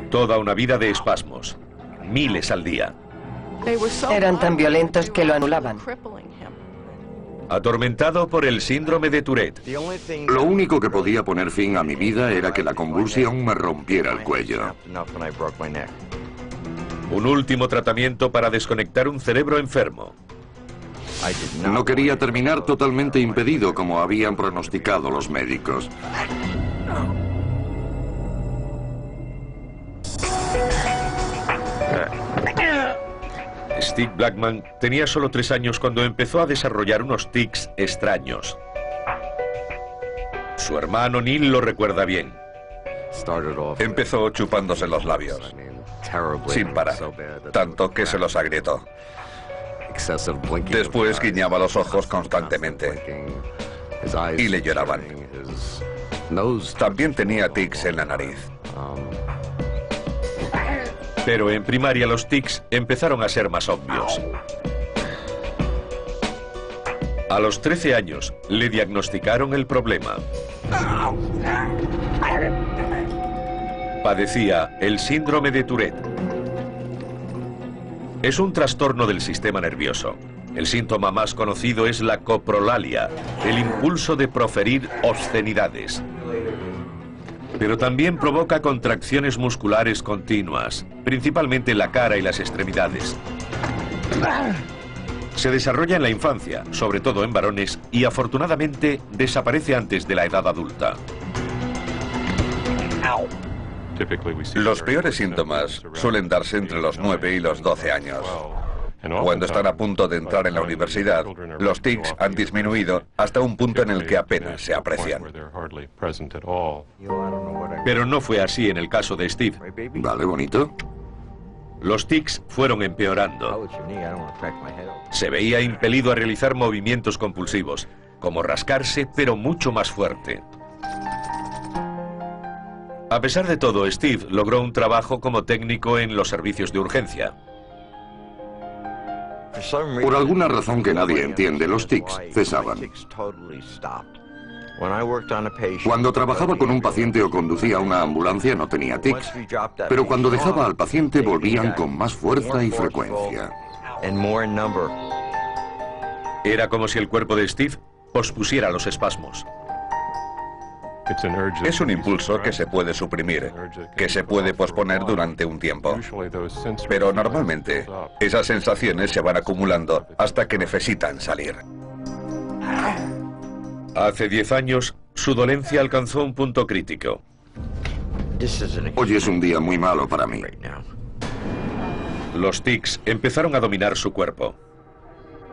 Toda una vida de espasmos, miles al día. Eran tan violentos que lo anulaban. Atormentado por el síndrome de Tourette. Lo único que podía poner fin a mi vida era que la convulsión me rompiera el cuello. Un último tratamiento para desconectar un cerebro enfermo. No quería terminar totalmente impedido como habían pronosticado los médicos. Steve Blackman tenía solo 3 años cuando empezó a desarrollar unos tics extraños. Su hermano Neil lo recuerda bien. Empezó chupándose los labios, sin parar, tanto que se los agrietó. Después guiñaba los ojos constantemente y le lloraban. También tenía tics en la nariz. Pero en primaria los tics empezaron a ser más obvios. A los 13 años le diagnosticaron el problema. Padecía el síndrome de Tourette. Es un trastorno del sistema nervioso. El síntoma más conocido es la coprolalia, el impulso de proferir obscenidades. Pero también provoca contracciones musculares continuas, principalmente en la cara y las extremidades. Se desarrolla en la infancia, sobre todo en varones, y afortunadamente desaparece antes de la edad adulta. Los peores síntomas suelen darse entre los 9 y los 12 años. Cuando están a punto de entrar en la universidad, los tics han disminuido hasta un punto en el que apenas se aprecian. Pero no fue así en el caso de Steve. ¿Vale, bonito? Los tics fueron empeorando. Se veía impelido a realizar movimientos compulsivos, como rascarse, pero mucho más fuerte. A pesar de todo, Steve logró un trabajo como técnico en los servicios de urgencia. Por alguna razón que nadie entiende, los tics cesaban. Cuando trabajaba con un paciente o conducía una ambulancia no tenía tics, pero cuando dejaba al paciente volvían con más fuerza y frecuencia. Era como si el cuerpo de Steve pospusiera los espasmos. Es un impulso que se puede suprimir, que se puede posponer durante un tiempo. Pero normalmente, esas sensaciones se van acumulando hasta que necesitan salir. Hace 10 años, su dolencia alcanzó un punto crítico. Hoy es un día muy malo para mí. Los tics empezaron a dominar su cuerpo.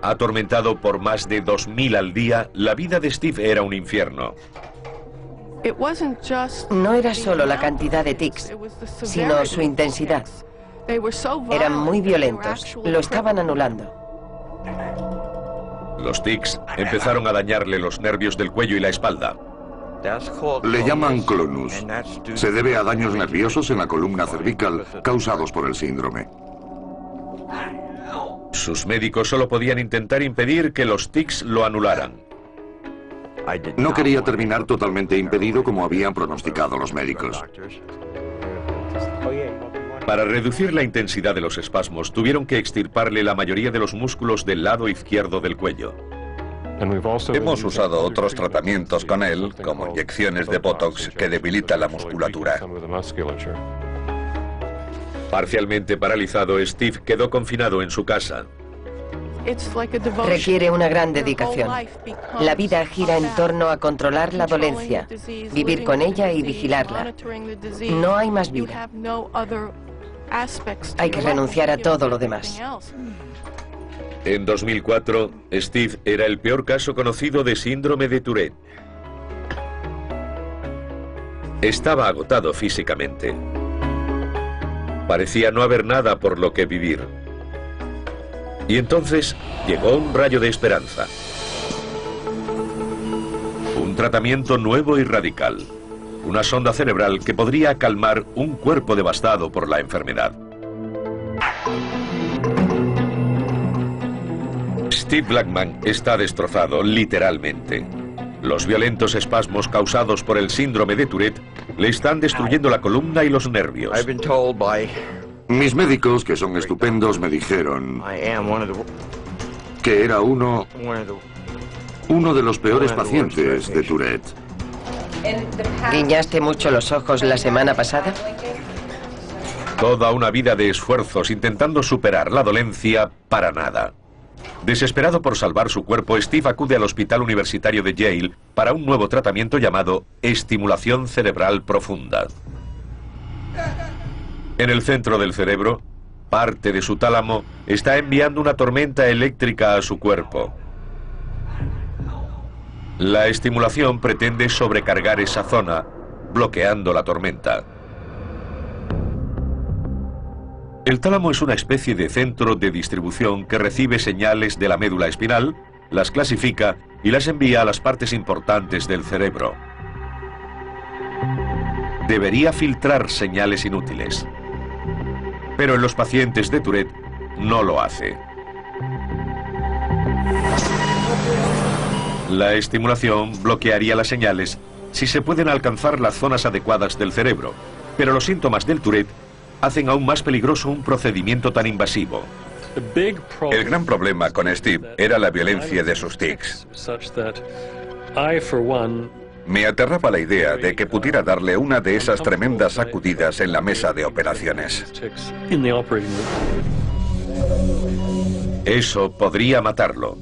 Atormentado por más de 2000 al día, la vida de Steve era un infierno. No era solo la cantidad de tics, sino su intensidad. Eran muy violentos, lo estaban anulando. Los tics empezaron a dañarle los nervios del cuello y la espalda. Le llaman clonus. Se debe a daños nerviosos en la columna cervical causados por el síndrome. Sus médicos solo podían intentar impedir que los tics lo anularan. No quería terminar totalmente impedido como habían pronosticado los médicos. Para reducir la intensidad de los espasmos, tuvieron que extirparle la mayoría de los músculos del lado izquierdo del cuello. Hemos usado otros tratamientos con él, como inyecciones de Botox que debilitan la musculatura. Parcialmente paralizado, Steve quedó confinado en su casa. Requiere una gran dedicación. La vida gira en torno a controlar la dolencia, vivir con ella y vigilarla. No hay más vida. Hay que renunciar a todo lo demás. En 2004, Steve era el peor caso conocido de síndrome de Tourette. Estaba agotado físicamente. Parecía no haber nada por lo que vivir. Y entonces llegó un rayo de esperanza. Un tratamiento nuevo y radical. Una sonda cerebral que podría calmar un cuerpo devastado por la enfermedad. Steve Blackman está destrozado, literalmente. Los violentos espasmos causados por el síndrome de Tourette le están destruyendo la columna y los nervios. Mis médicos, que son estupendos, me dijeron que era uno de los peores pacientes de Tourette. ¿Guiñaste mucho los ojos la semana pasada? Toda una vida de esfuerzos intentando superar la dolencia para nada. Desesperado por salvar su cuerpo, Steve acude al Hospital Universitario de Yale para un nuevo tratamiento llamado estimulación cerebral profunda. En el centro del cerebro, parte de su tálamo está enviando una tormenta eléctrica a su cuerpo. La estimulación pretende sobrecargar esa zona, bloqueando la tormenta. El tálamo es una especie de centro de distribución que recibe señales de la médula espinal, las clasifica y las envía a las partes importantes del cerebro. Debería filtrar señales inútiles. Pero en los pacientes de Tourette no lo hace. La estimulación bloquearía las señales si se pueden alcanzar las zonas adecuadas del cerebro, pero los síntomas del Tourette hacen aún más peligroso un procedimiento tan invasivo. El gran problema con Steve era la violencia de sus tics. Me aterraba la idea de que pudiera darle una de esas tremendas sacudidas en la mesa de operaciones. Eso podría matarlo.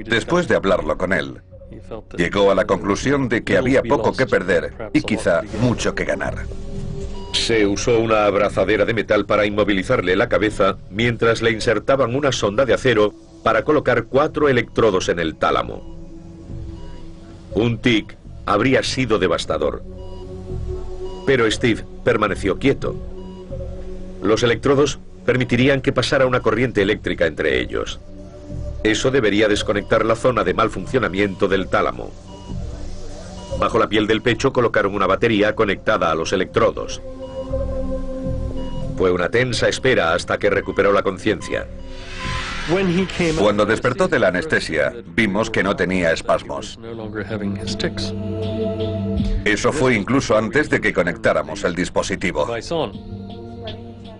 Después de hablarlo con él, llegó a la conclusión de que había poco que perder y quizá mucho que ganar. Se usó una abrazadera de metal para inmovilizarle la cabeza mientras le insertaban una sonda de acero para colocar 4 electrodos en el tálamo. Un tic habría sido devastador. Pero Steve permaneció quieto. Los electrodos permitirían que pasara una corriente eléctrica entre ellos. Eso debería desconectar la zona de mal funcionamiento del tálamo. Bajo la piel del pecho colocaron una batería conectada a los electrodos. Fue una tensa espera hasta que recuperó la conciencia. Cuando despertó de la anestesia, vimos que no tenía espasmos. Eso fue incluso antes de que conectáramos el dispositivo.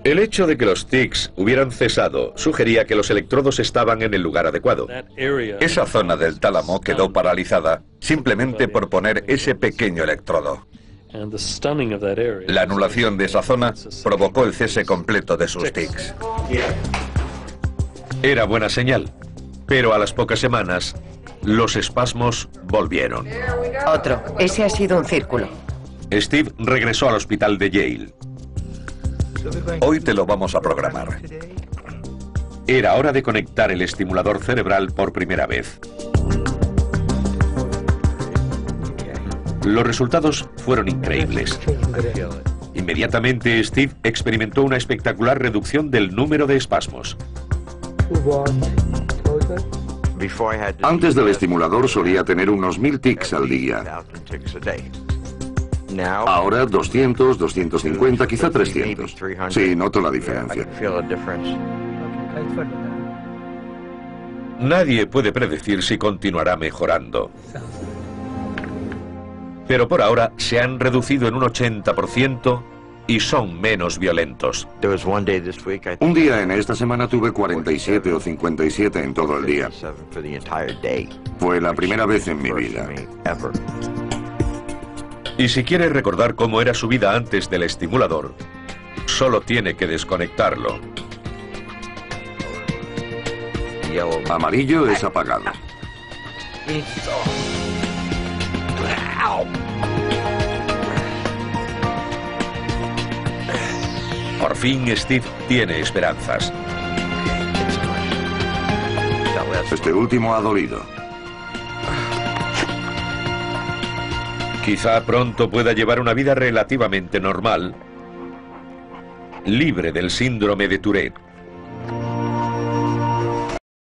El hecho de que los tics hubieran cesado sugería que los electrodos estaban en el lugar adecuado. Esa zona del tálamo quedó paralizada simplemente por poner ese pequeño electrodo. La anulación de esa zona provocó el cese completo de sus tics. Era buena señal, pero a las pocas semanas, los espasmos volvieron. Otro. Ese ha sido un círculo. Steve regresó al hospital de Yale. Hoy te lo vamos a programar. Era hora de conectar el estimulador cerebral por primera vez. Los resultados fueron increíbles. Inmediatamente, Steve experimentó una espectacular reducción del número de espasmos. Antes del estimulador solía tener unos 1000 tics al día. Ahora 200, 250, quizá 300. Sí, noto la diferencia. Nadie puede predecir si continuará mejorando. Pero por ahora se han reducido en un 80% y son menos violentos. Un día en esta semana tuve 47 o 57 en todo el día. Fue la primera vez en mi vida. Y si quiere recordar cómo era su vida antes del estimulador, solo tiene que desconectarlo. Amarillo es apagado. Por fin Steve tiene esperanzas. Este último ha dolido. Quizá pronto pueda llevar una vida relativamente normal, libre del síndrome de Tourette.